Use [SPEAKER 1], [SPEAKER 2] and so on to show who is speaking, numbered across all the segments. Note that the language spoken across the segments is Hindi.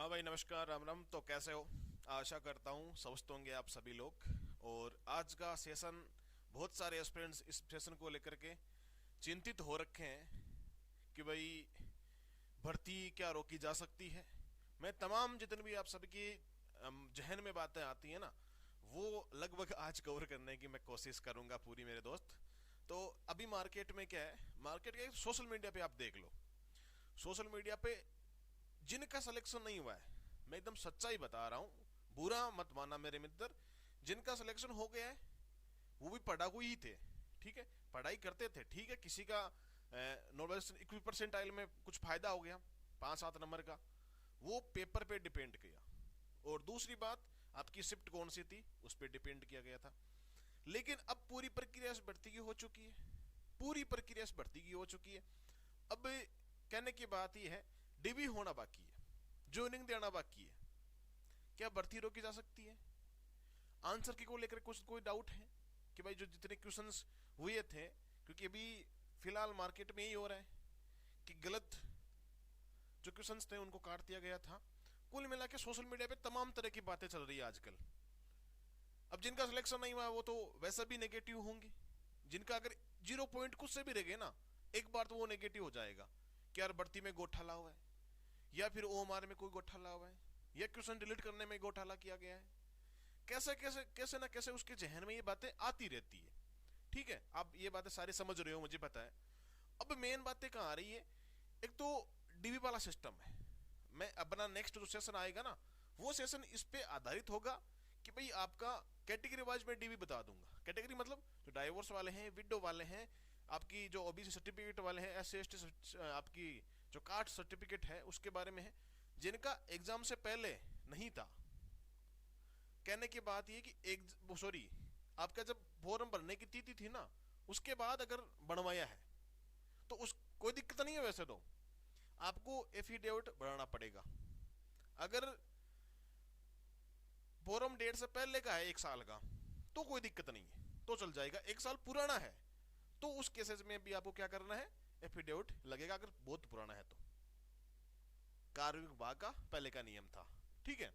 [SPEAKER 1] हाँ भाई, नमस्कार, राम राम। तो कैसे हो? आशा करता हूँ स्वस्थ होंगे आप सभी लोग। और आज का सेशन, बहुत सारे एस्पिरेंट्स इस सेशन को लेकर के चिंतित हो रखे हैं कि भाई भर्ती क्या रोकी जा सकती है। मैं तमाम जितने भी आप सबकी जहन में बातें आती हैं ना, वो लगभग आज कवर करने की मैं कोशिश करूंगा पूरी, मेरे दोस्त। तो अभी मार्केट में क्या है, मार्केट के सोशल मीडिया पे आप देख लो। सोशल मीडिया पे जिनका सिलेक्शन नहीं हुआ है, मैं एकदम सच्चाई बता रहा हूँ, बुरा मत माना मेरे मित्र, जिनका सिलेक्शन हो गया है वो भी पढ़ाकू ही थे। ठीक है, पढ़ाई करते थे, ठीक है, किसी का नॉलेज इक्वी परसेंटाइल में कुछ फायदा हो गया 5-7 नंबर का, वो पेपर पे डिपेंड किया। और दूसरी बात, आपकी शिफ्ट कौन सी थी उस पर डिपेंड किया गया था। लेकिन अब पूरी प्रक्रिया इस भर्ती की हो चुकी है, पूरी प्रक्रिया इस भर्ती की हो चुकी है। अब कहने की बात यह है, डीवी होना बाकी है, ज्वाइनिंग देना बाकी है। क्या भर्ती रोकी जा सकती है? आंसर की को लेकर कुछ कोई डाउट है कि भाई जो जितने क्वेश्चंस हुए थे, क्योंकि अभी फिलहाल मार्केट में यही हो रहा है कि गलत जो क्वेश्चंस थे उनको काट दिया गया था। कुल मिला के सोशल मीडिया पे तमाम तरह की बातें चल रही है आजकल। अब जिनका सिलेक्शन नहीं हुआ वो तो वैसा भी नेगेटिव होंगे, जिनका अगर 0 पॉइंट कुछ से भी रह गए ना, एक बार तो वो नेगेटिव हो जाएगा कि यार भर्ती में घोटाला हुआ है, या फिर ओएमआर में कोई घोटाला हुआ है, या क्वेश्चन डिलीट करने में घोटाला किया गया है। कैसे कैसे कैसे ना कैसे उसके जहन में ये बातें आती रहती है। ठीक है, आप ये बातें सारी समझ रहे हो, मुझे पता है। अब मेन बातें कहाँ आ रही है? एक तो डीवी वाला सिस्टम है। मैं अपना नेक्स्ट जो सेशन आएगा ना, वो सेशन इस पे आधारित होगा कि भाई आपका कैटेगरी वाइज में डीवी बता दूंगा। कैटेगरी मतलब जो डाइवोर्स वाले हैं, विडो वाले हैं, आपकी जो ओबीसी सर्टिफिकेट वाले हैं, SC ST आपकी जो कास्ट सर्टिफिकेट है उसके बारे में है, जिनका एग्जाम से पहले नहीं था। कहने की बात ये कि एक, सॉरी, आपका जब फॉर्म भरने की तिथि थी ना, उसके बाद अगर बनवाया है तो उस कोई दिक्कत नहीं है। वैसे तो आपको एफिडेविट बनाना पड़ेगा। अगर फॉर्म डेट से पहले का है 1 साल का, तो कोई दिक्कत नहीं है, तो चल जाएगा। 1 साल पुराना है तो उस केसेस में भी आपको क्या करना है, एफिडेविट लगेगा, अगर बहुत पुराना है तो। कार्मिक विभाग का पहले का नियम था। ठीक है,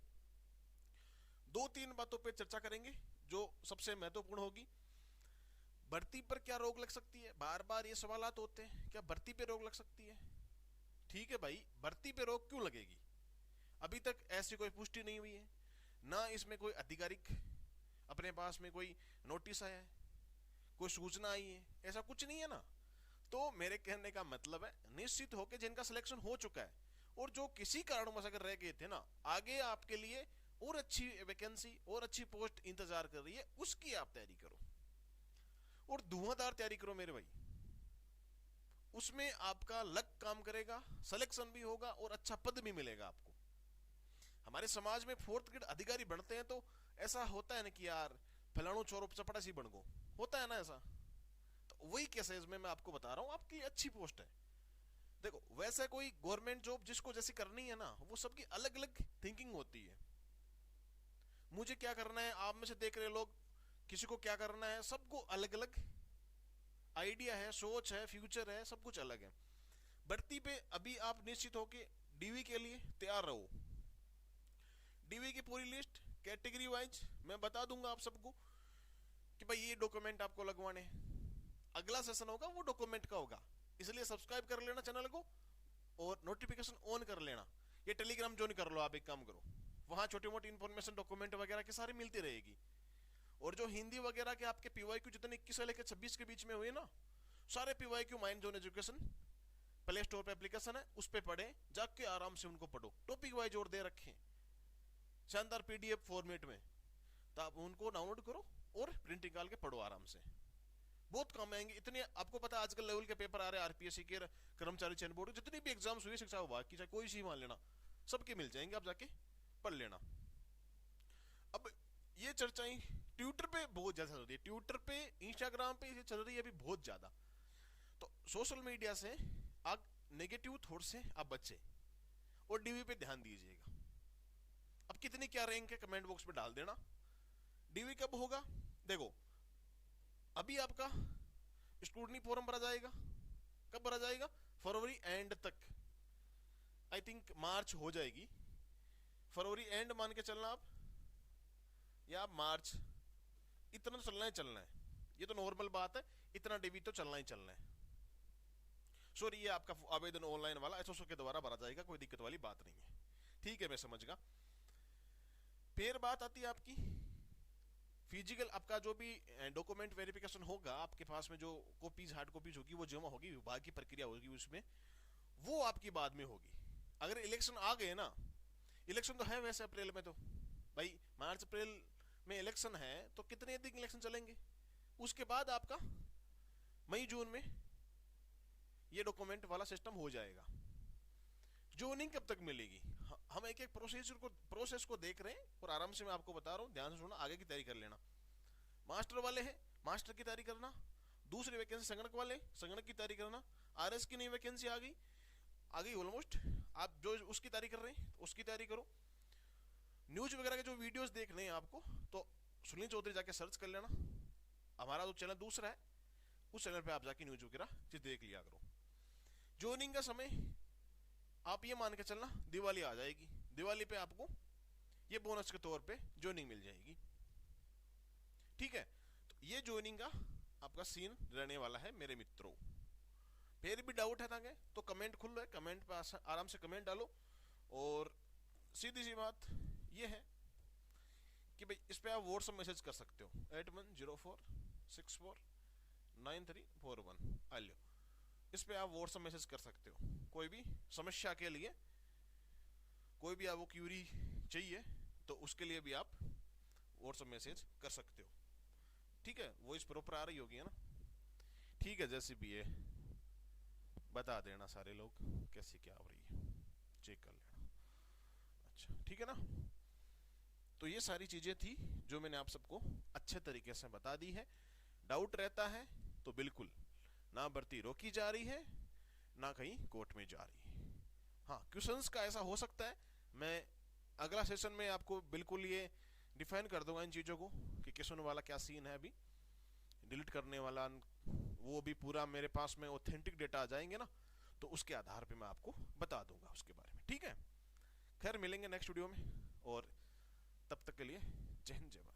[SPEAKER 1] 2-3 बातों पे चर्चा करेंगे जो सबसे महत्वपूर्ण होगी। भर्ती पर क्या रोक लग सकती है? बार बार ये सवाल होते हैं, क्या भर्ती पे रोक लग सकती है? ठीक है भाई, भर्ती पे रोक क्यों लगेगी? अभी तक ऐसी कोई पुष्टि नहीं हुई है, ना इसमें कोई आधिकारिक अपने पास में कोई नोटिस आया है, कोई सूचना आई है, ऐसा कुछ नहीं है ना। तो मेरे कहने का मतलब है, निश्चित होकर जिनका सिलेक्शन हो चुका है और जो किसी कारणवश अगर रह गए थे ना, आगे आपके लिए और अच्छी वैकेंसी और अच्छी पोस्ट इंतजार कर रही है, उसकी आप तैयारी करो और धुआंधार तैयारी करो मेरे भाई। उसमें आपका लक काम करेगा, सिलेक्शन भी होगा और अच्छा पद भी मिलेगा आपको। हमारे समाज में 4th ग्रेड अधिकारी बनते हैं तो ऐसा होता है ना कि यार फलाणु चोरो चपड़ा सी बन गो, होता है ना ऐसा। तो वही केसेस में मैं आपको बता रहा हूं, आपकी अच्छी पोस्ट है। देखो, वैसे कोई गवर्नमेंट जॉब जिसको जैसी करनी है ना, वो सबकी अलग अलग थिंकिंग होती है। मुझे क्या करना है, आप में से देख रहे लोग किसी को क्या करना है, सबको अलग अलग आइडिया है, सोच है, फ्यूचर है, सब कुछ अलग है। भर्ती पे अभी आप निश्चित होके डीवी के लिए तैयार रहो। डीवी की पूरी लिस्ट कैटेगरी वाइज मैं बता दूंगा आप सबको कि भाई ये डॉक्यूमेंट आपको लगवाने हैं। अगला सेशन होगा वो डॉक्यूमेंट का होगा, इसलिए सब्सक्राइब कर लेना चैनल को और नोटिफिकेशन ऑन कर लेना। ये टेलीग्राम ज्वाइन कर लो, आप एक काम करो, वहां छोटी मोटी इंफॉर्मेशन डॉक्यूमेंट वगैरह की सारी मिलती रहेगी। और जो हिंदी वगैरह के आपके पीवाईक्यू जितने 21 से लेकर 26 के बीच में हुए ना, सारे PYQ mind zone education play store पे एप्लीकेशन है, उस पे पढ़े, जाके आराम से उनको पढ़ो। टॉपिक वाइज और दे रखे शानदार PDF फॉर्मेट में, तो आप उनको डाउनलोड करो और प्रिंट निकाल के पढ़ो आराम से, बहुत काम आएंगे। इतने आपको पता है आजकल लेवल के पेपर आ रहे हैं, RPSC के, कर्मचारी चयन बोर्ड, जितनी भी एग्जाम्स हुई शिक्षा विभाग की, चाहे कोई सी मान लेना, सबके मिल जाएंगे, आप जाके पढ़ लेना। अब ये चर्चाएं ट्विटर पे बहुत ज्यादा चल रही है, ट्विटर पे, इंस्टाग्राम पे ये चल रही है अभी बहुत ज्यादा। तो सोशल मीडिया से आप नेगेटिव थॉट से आप बचे और डीवी पे ध्यान दीजिएगा। अब कितनी क्या रैंक है कमेंट बॉक्स में डाल देना। डीवी कब होगा? देखो, अभी आपका स्क्रूटनी फॉर्म भरा जाएगा। कब भरा जाएगा? फरवरी एंड तक, आई थिंक मार्च हो जाएगी। फरवरी एंड मान के चलना आप, या आप मार्च, इतना तो चलना ही चलना है, ये तो नॉर्मल बात है, इतना डीवी तो चलना ही चलना है। सॉरी, ये आपका आवेदन ऑनलाइन वाला एसओसो के द्वारा भरा जाएगा, कोई दिक्कत वाली बात नहीं है। ठीक है, मैं समझ गया। फिर बात आती है आपकी फिजिकल, आपका जो भी डॉक्यूमेंट वेरिफिकेशन होगा, आपके पास में जो कॉपीज हार्ड कॉपीज होगी वो जमा होगी, विभाग की प्रक्रिया होगी उसमें, वो आपकी बाद में होगी। अगर इलेक्शन आ गए ना, इलेक्शन तो है वैसे अप्रैल में, तो भाई मार्च अप्रैल में इलेक्शन है, तो कितने दिन इलेक्शन चलेंगे, उसके बाद आपका मई जून में ये डॉक्यूमेंट वाला सिस्टम हो जाएगा। जोनिंग कब तक मिलेगी, हम एक एक प्रोसेस को देख रहे हैं, और आराम से मैं आपको बता रहा हूँ, ध्यान से सुनना, आगे की तैयारी कर लेना। मास्टर वाले हैं, मास्टर की तैयारी करना, दूसरी वैकेंसी संगणक वाले, संगणक की तैयारी करना, आरएस की नई वैकेंसी आ गई ऑलमोस्ट, आप जो उसकी तैयारी कर रहे हैं उसकी तैयारी करो। न्यूज वगैरह के जो वीडियोस देखने हैं आपको, तो सुनील चौधरी जाके सर्च कर लेना, हमारा जो चैनल दूसरा है उस चैनल पे आप जाके न्यूज वगैरह चीज देख लिया करो। ज्वाइनिंग का समय आप ये मान के चलना, दिवाली आ जाएगी, दिवाली पे आपको ये बोनस के तौर पे ज्वाइनिंग मिल जाएगी। ठीक है, तो ये ज्वाइनिंग का आपका सीन रहने वाला है मेरे मित्रों। फिर भी डाउट है ताकि तो कमेंट खुल रहा है, कमेंट पे आराम से कमेंट डालो। और सीधी सी बात ये है कि भाई इस पे आप व्हाट्सएप मैसेज कर सकते हो 8104649341, आलियो, इस पे आप व्हाट्सएप मैसेज कर सकते हो। कोई भी समस्या के लिए, कोई भी आपको क्यूरी चाहिए तो उसके लिए भी आप व्हाट्सएप मैसेज कर सकते हो। ठीक है, वॉइस प्रॉपर आ रही होगी है ना? ठीक है, जैसे भी है बता देना सारे लोग कैसी क्या हो रही है, चेक कर लेना। अच्छा ठीक है ना, तो ये सारी चीजें थी जो मैंने आप सबको अच्छे तरीके से बता दी है। डाउट रहता है तो बिल्कुल ना भर्ती रोकी जा रही है ना कहीं कोर्ट में जा रही है। हाँ, क्वेश्चंस का ऐसा हो सकता है, मैं अगला सेशन में आपको बिल्कुल ये डिफाइन कर दूंगा इन चीजों को कि क्वेश्चन वाला क्या सीन है, अभी डिलीट करने वाला, वो भी पूरा मेरे पास में ऑथेंटिक डेटा आ जाएंगे ना, तो उसके आधार पे मैं आपको बता दूंगा उसके बारे में। ठीक है, खैर मिलेंगे नेक्स्ट वीडियो में, और तब तक के लिए जय हिंद जय भारत।